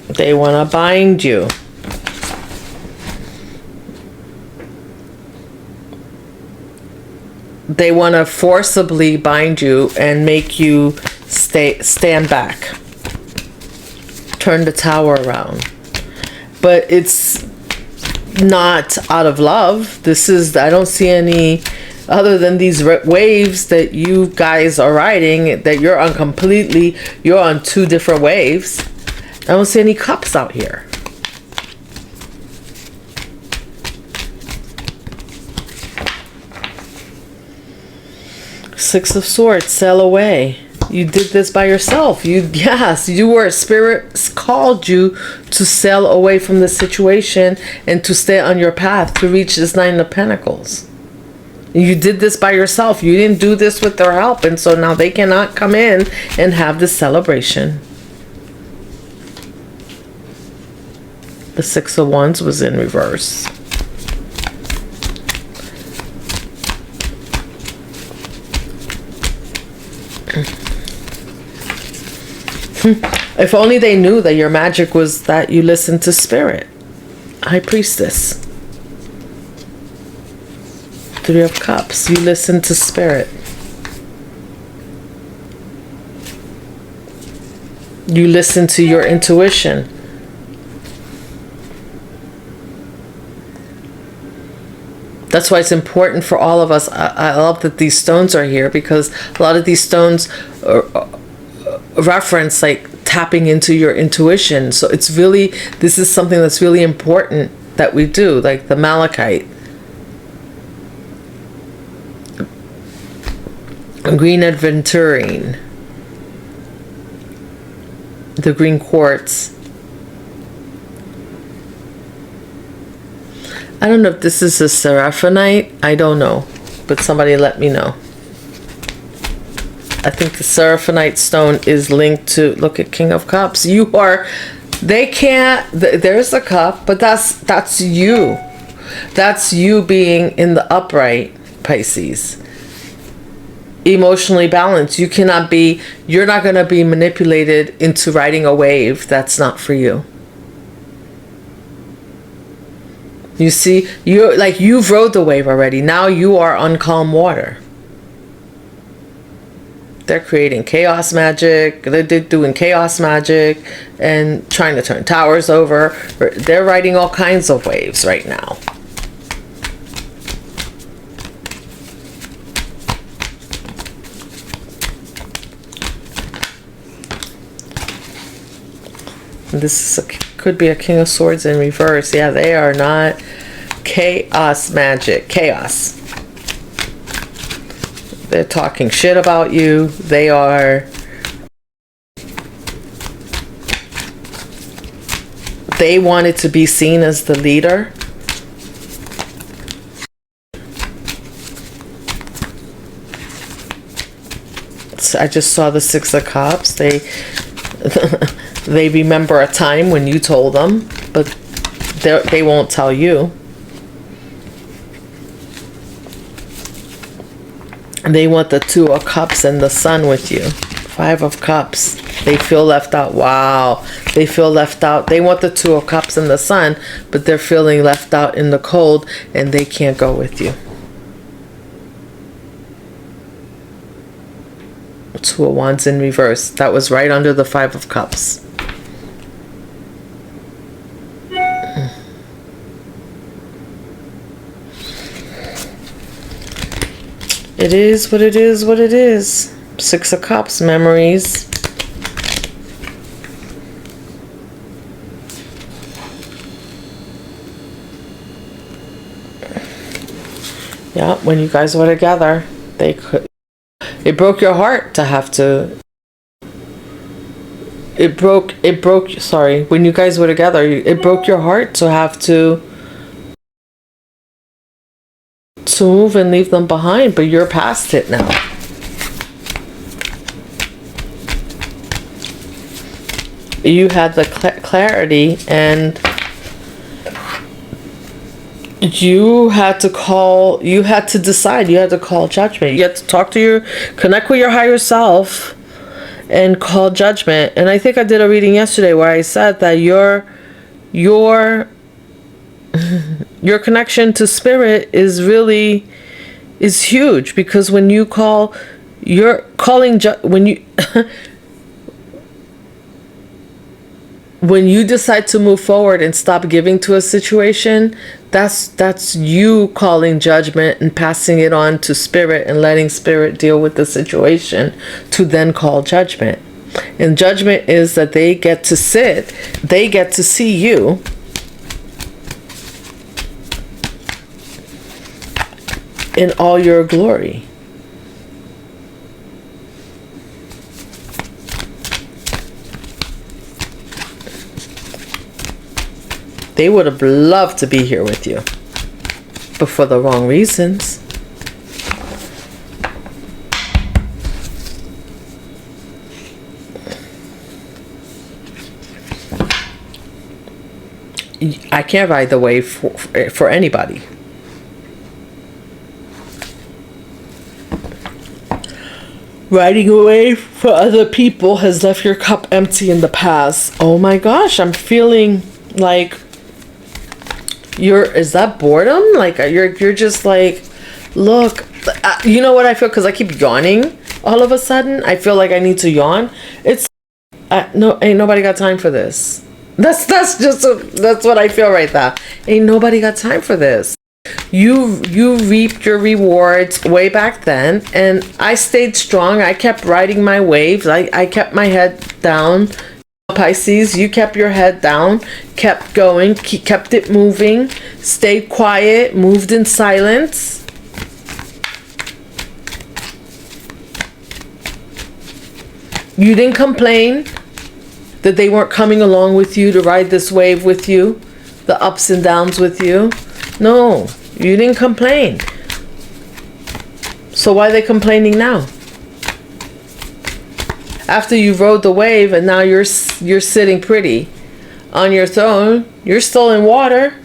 They want to bind you. They want to forcibly bind you and make you stand back. Turn the tower around. But it's not out of love. This is, I don't see any, other than these waves that you guys are riding, that you're on two different waves. I don't see any cups out here. Six of Swords, sail away. You did this by yourself. Yes, you were, spirit called you to sail away from the situation and to stay on your path to reach this Nine of Pentacles. You did this by yourself. You didn't do this with their help, and so now they cannot come in and have this celebration. The Six of Wands was in reverse. If only they knew that your magic was that you listened to spirit. High Priestess. Three of Cups. You listen to spirit. You listen to your intuition. That's why it's important for all of us. I love that these stones are here, because a lot of these stones reference like tapping into your intuition. So it's really, this is something that's really important that we do, like the malachite, green aventurine, the green quartz. I don't know if this is a seraphinite. I don't know, but somebody let me know. I think the seraphinite stone is linked to, look at King of Cups. You are, they can't, there's a cup, but that's you. That's you being in the upright, Pisces. Emotionally balanced. You cannot be, you're not going to be manipulated into riding a wave that's not for you. You see, you've rode the wave already. Now you are on calm water. They're creating chaos magic. They're doing chaos magic and trying to turn towers over. They're riding all kinds of waves right now. This is could be a King of Swords in reverse. Yeah, they are not chaos magic. Chaos. They're talking shit about you. They wanted to be seen as the leader. So I just saw the Six of Cups. They they remember a time when you told them, but they won't tell you. They want the Two of Cups and the Sun with you. Five of Cups. They feel left out. Wow. They feel left out. They want the Two of Cups and the Sun, but they're feeling left out in the cold and they can't go with you. Two of Wands in reverse. That was right under the Five of Cups. It is what it is, what it is. Six of Cups, memories. Yeah, when you guys were together, it broke your heart to have to. Sorry, when you guys were together, it broke your heart to have to move and leave them behind, but you're past it now. You had the clarity and you had to decide, you had to call judgment. You had to connect with your higher self and call judgment. And I think I did a reading yesterday where I said that your connection to spirit is huge, because when you call, you're calling when you decide to move forward and stop giving to a situation, that's you calling judgment and passing it on to spirit and letting spirit deal with the situation to then call judgment. And judgment is that they get to see you in all your glory. They would have loved to be here with you, but for the wrong reasons. I can't ride the wave for anybody. Riding away for other people has left your cup empty in the past. Oh my gosh, I'm feeling like is that boredom? Like you're just like, look, you know what I feel? Because I keep yawning all of a sudden. I feel like I need to yawn. It's no, ain't nobody got time for this. That's what I feel right now. Ain't nobody got time for this. You reaped your rewards way back then, and I stayed strong. I kept riding my waves. I kept my head down. Pisces, you kept your head down, kept going, kept it moving, stayed quiet, moved in silence. You didn't complain that they weren't coming along with you to ride this wave with you, the ups and downs with you. No, you didn't complain. So why are they complaining now? After you rode the wave and now you're sitting pretty on your throne, you're still in water.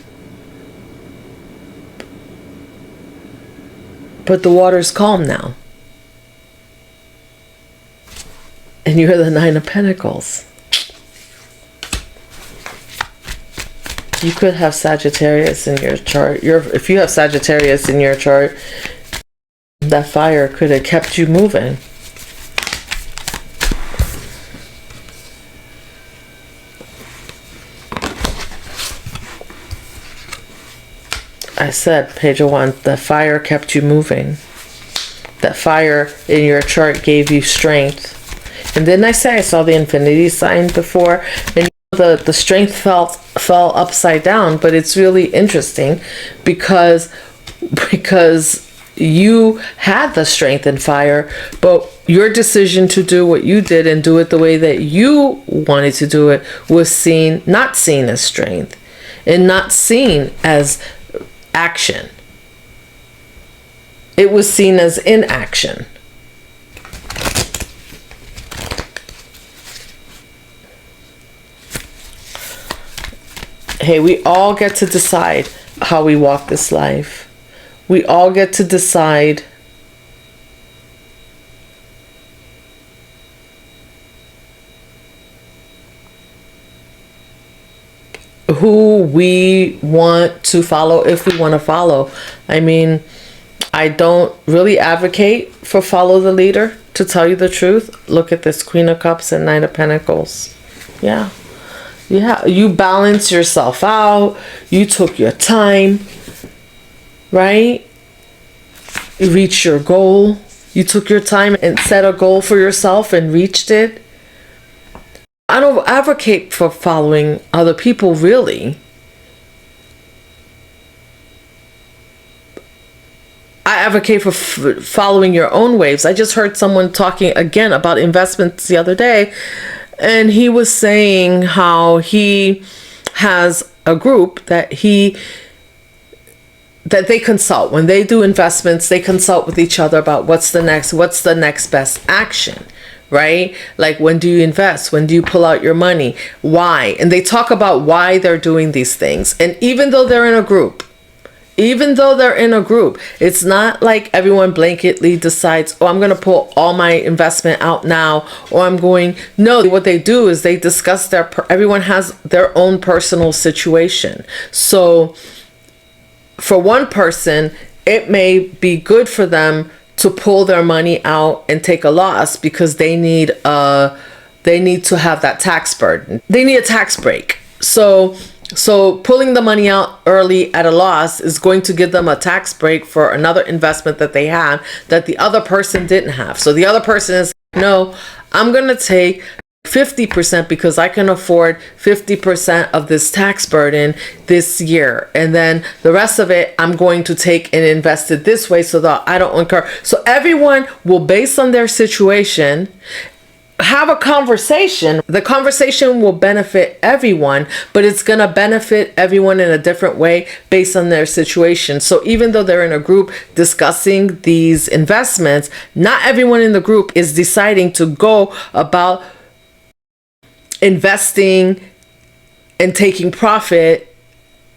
But the water's calm now. And you're the Nine of Pentacles. You could have Sagittarius in your chart. If you have Sagittarius in your chart, that fire could have kept you moving. I said, page 1, the fire kept you moving. That fire in your chart gave you strength. And didn't I say I saw the infinity sign before? And the strength fell upside down, but it's really interesting because you had the strength and fire, but your decision to do what you did and do it the way that you wanted to do it was not seen as strength and not seen as action. It was seen as inaction. Hey, we all get to decide how we walk this life. We all get to decide who we want to follow, if we want to follow. I mean, I don't really advocate for follow the leader, to tell you the truth. Look at this, Queen of Cups and Knight of Pentacles. Yeah, you balance yourself out. You took your time, right? You reached your goal. You took your time and set a goal for yourself and reached it. I don't advocate for following other people, really. I advocate for following your own waves. I just heard someone talking again about investments the other day, and he was saying how he has a group that they consult. When they do investments, they consult with each other about what's the next best action, right? Like, when do you invest? When do you pull out your money? Why? And they talk about why they're doing these things. And even though they're in a group, it's not like everyone blanketly decides, oh, I'm going to pull all my investment out now, or no, what they do is they discuss everyone has their own personal situation. So for one person, it may be good for them to pull their money out and take a loss because they need to have that tax burden. They need a tax break. So pulling the money out early at a loss is going to give them a tax break for another investment that they have that the other person didn't have. So the other person is, no, I'm going to take 50% because I can afford 50% of this tax burden this year. And then the rest of it, I'm going to take and invest it this way so that I don't incur. So everyone will, based on their situation, have a conversation. The conversation will benefit everyone, but it's going to benefit everyone in a different way based on their situation. So even though they're in a group discussing these investments, not everyone in the group is deciding to go about investing and taking profit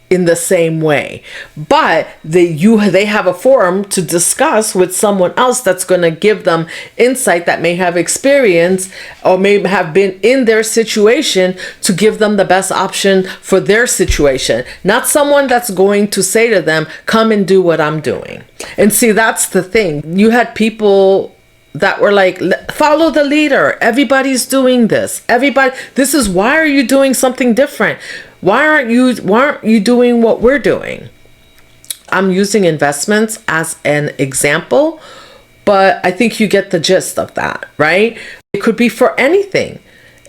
in the same way, but they have a forum to discuss with someone else that's going to give them insight, that may have experience or may have been in their situation, to give them the best option for their situation, not someone that's going to say to them, come and do what I'm doing. And see, that's the thing. You had people that were like, follow the leader, everybody's doing this, this is, why are you doing something different? Why aren't you doing what we're doing? I'm using investments as an example, but I think you get the gist of that, right? It could be for anything.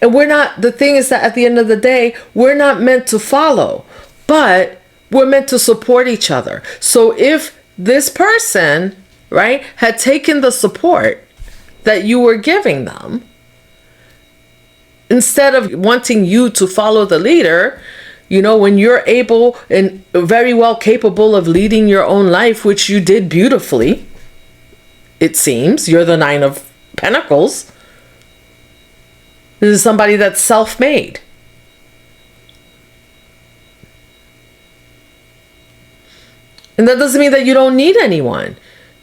And the thing is that at the end of the day, we're not meant to follow, but we're meant to support each other. So if this person, right, had taken the support that you were giving them, instead of wanting you to follow the leader, when you're able and very well capable of leading your own life, which you did beautifully, it seems, you're the Nine of Pentacles. This is somebody that's self-made. And that doesn't mean that you don't need anyone.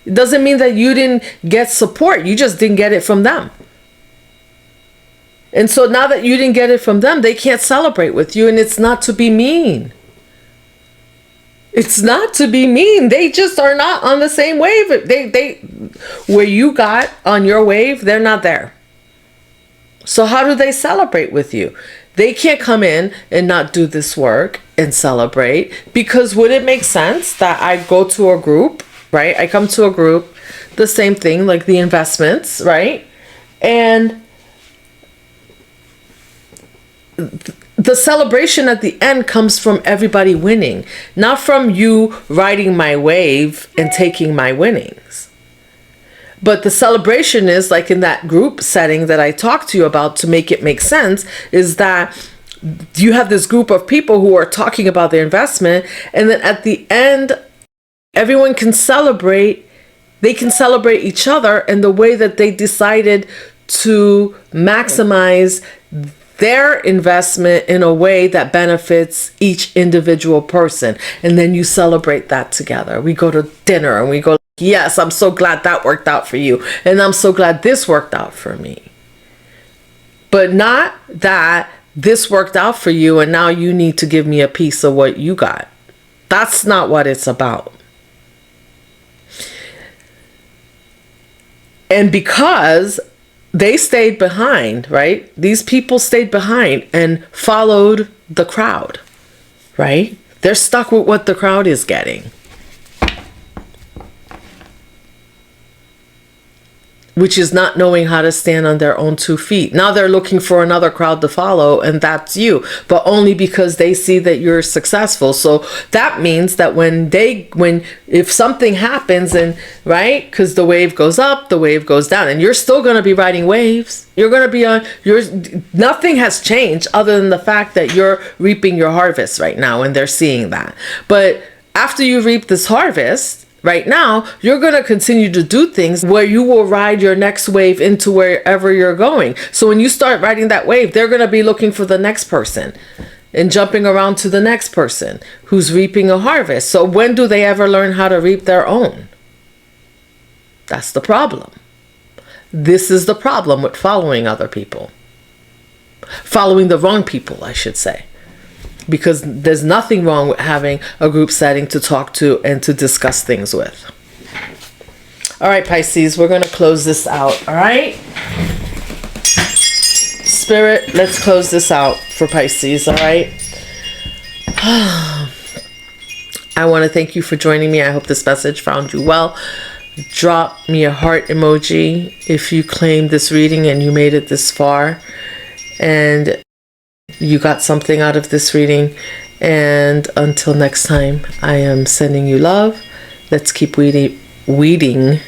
It doesn't mean that you didn't get support. You just didn't get it from them. And so now that you didn't get it from them, they can't celebrate with you. And it's not to be mean. It's not to be mean. They just are not on the same wave. They where you got on your wave, they're not there. So how do they celebrate with you? They can't come in and not do this work and celebrate, because would it make sense that I go to a group, right? I come to a group, the same thing, like the investments, right? And the celebration at the end comes from everybody winning, not from you riding my wave and taking my winnings. But the celebration is, like in that group setting that I talked to you about, to make it make sense, is that you have this group of people who are talking about their investment, and then at the end, everyone can celebrate. They can celebrate each other in the way that they decided to maximize their investment in a way that benefits each individual person. And then you celebrate that together. We go to dinner and we go, yes, I'm so glad that worked out for you, and I'm so glad this worked out for me. But not that this worked out for you and now you need to give me a piece of what you got. That's not what it's about. And because they stayed behind, right? These people stayed behind and followed the crowd, right? They're stuck with what the crowd is getting, which is not knowing how to stand on their own 2 feet. Now they're looking for another crowd to follow, and that's you, but only because they see that you're successful. So that means that if something happens, and right, because the wave goes up, the wave goes down, and you're still going to be riding waves. You're going to be on nothing has changed other than the fact that you're reaping your harvest right now, and they're seeing that. But after you reap this harvest, right now, you're going to continue to do things where you will ride your next wave into wherever you're going. So when you start riding that wave, they're going to be looking for the next person and jumping around to the next person who's reaping a harvest. So when do they ever learn how to reap their own? That's the problem. This is the problem with following other people. Following the wrong people, I should say. Because there's nothing wrong with having a group setting to talk to and to discuss things with. All right, Pisces, we're going to close this out. All right? Spirit, let's close this out for Pisces. All right? I want to thank you for joining me. I hope this message found you well. Drop me a heart emoji if you claimed this reading and you made it this far. And you got something out of this reading. And until next time, I am sending you love. Let's keep weeding.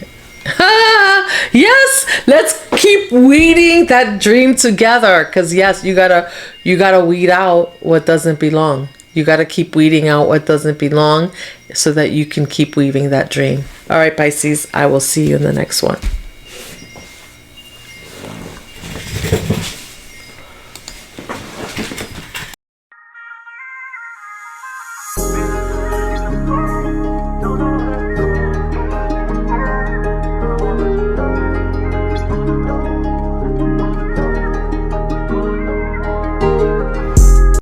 Yes, let's keep weeding that dream together. Because yes, you gotta weed out what doesn't belong. You gotta keep weeding out what doesn't belong so that you can keep weaving that dream. All right, Pisces, I will see you in the next one.